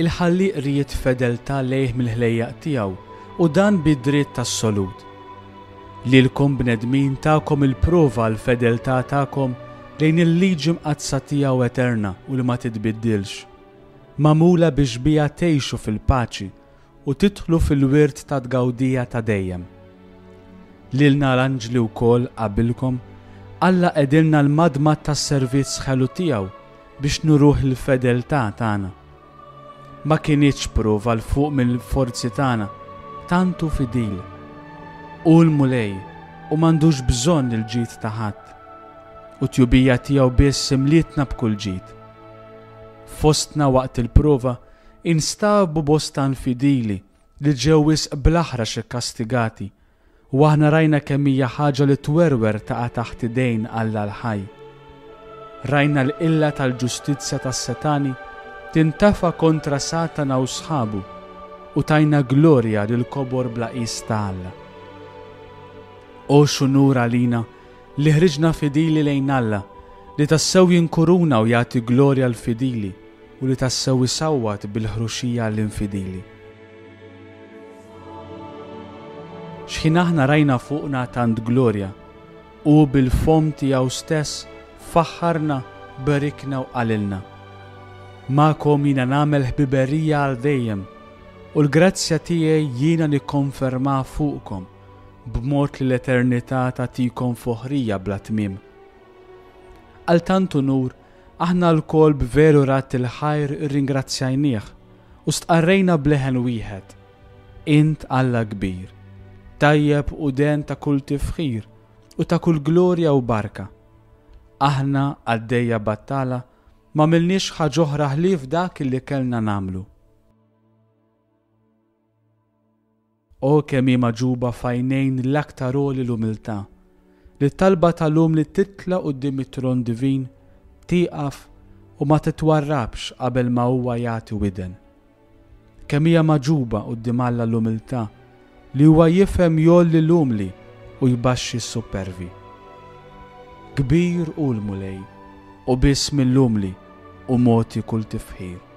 il-ħalliq ried fedeltà lejh mill-ħlejjaq tiegħu u dan bid-dritt tas-solut. Lilkom bnedmin tagħkom il-prova l-fedeltà tagħkom lejn il-liġi mqazza tiegħu eterna u li ma titbiddilx, magħmula biex biha tgħixu fil-paċi u tidħlu fil-wirt ta' tgawdija ta' dejjem. Lilna l-anġli wkoll qabilkom Alla qedilna l-madma tas-servizz ħelu tiegħu biex nuruh il-fedeltà tagħna. Ma kienitx prova l fuq mill-forzi tagħna, tantu fidil. U l-mulej u m'għandux bżonn il-ġid ta' ħadd. U tjubija tiegħu biss imlietna b'kull ġid. Fostna waqt il-prova instabu bostan fidili li ġew wisq bl-aħrax ikkastigati u aħna rajna kemm hija ħaġa li twerwer taqa' taħt idejn Alla l-ħaj. Rajna l-qilla tal-ġustizzja tas-Satani tintafa kontra Satana u sħabu u tajna glorja lil kobor bla qis ta' Alla. O xunur għalina li ħriġna fidili lejn Alla li tassew jinkuruna u jagħti glorja l-fidili u li tassew isawwat bil-ħruxija l-infidili. X'ħin aħna rajna fuqna tant glorja u bil-fom tiegħu stess faħħarna, barikna u qalilna. Ma'kom jiena nagħmel ħbiberija għal dejjem u l-grazzja tiegħi jiena nikkonferma fuqkom b'mod li l-eternità tagħtikom foħrija bla tmiem. Għal tantu nur aħna l-kol b'veru rat il-ħajr irringrazzjajnieh u stqarrejna bleħen wieħed. Int Alla kbir, tajjeb u den ta' kull tifħir u ta' kull glorja u barka. Aħna għaddejja battala ma milniex ħaġa oħra ħlief dak li kellna nagħmlu. O kemm hi maġuba fajnejn l-aktar oli l-umiltà li talba tal-lum li titla' quddiem it-tron divin tieqaf u ma titwarrabx qabel ma huwa jagħti widen. Kemm hija maġuba quddiem Alla l-umiltà li huwa jifhem jolli l-umli u jbaxxi s-supervi. Kbir u l-mulej u biss mill-umli u moti kull tifħir.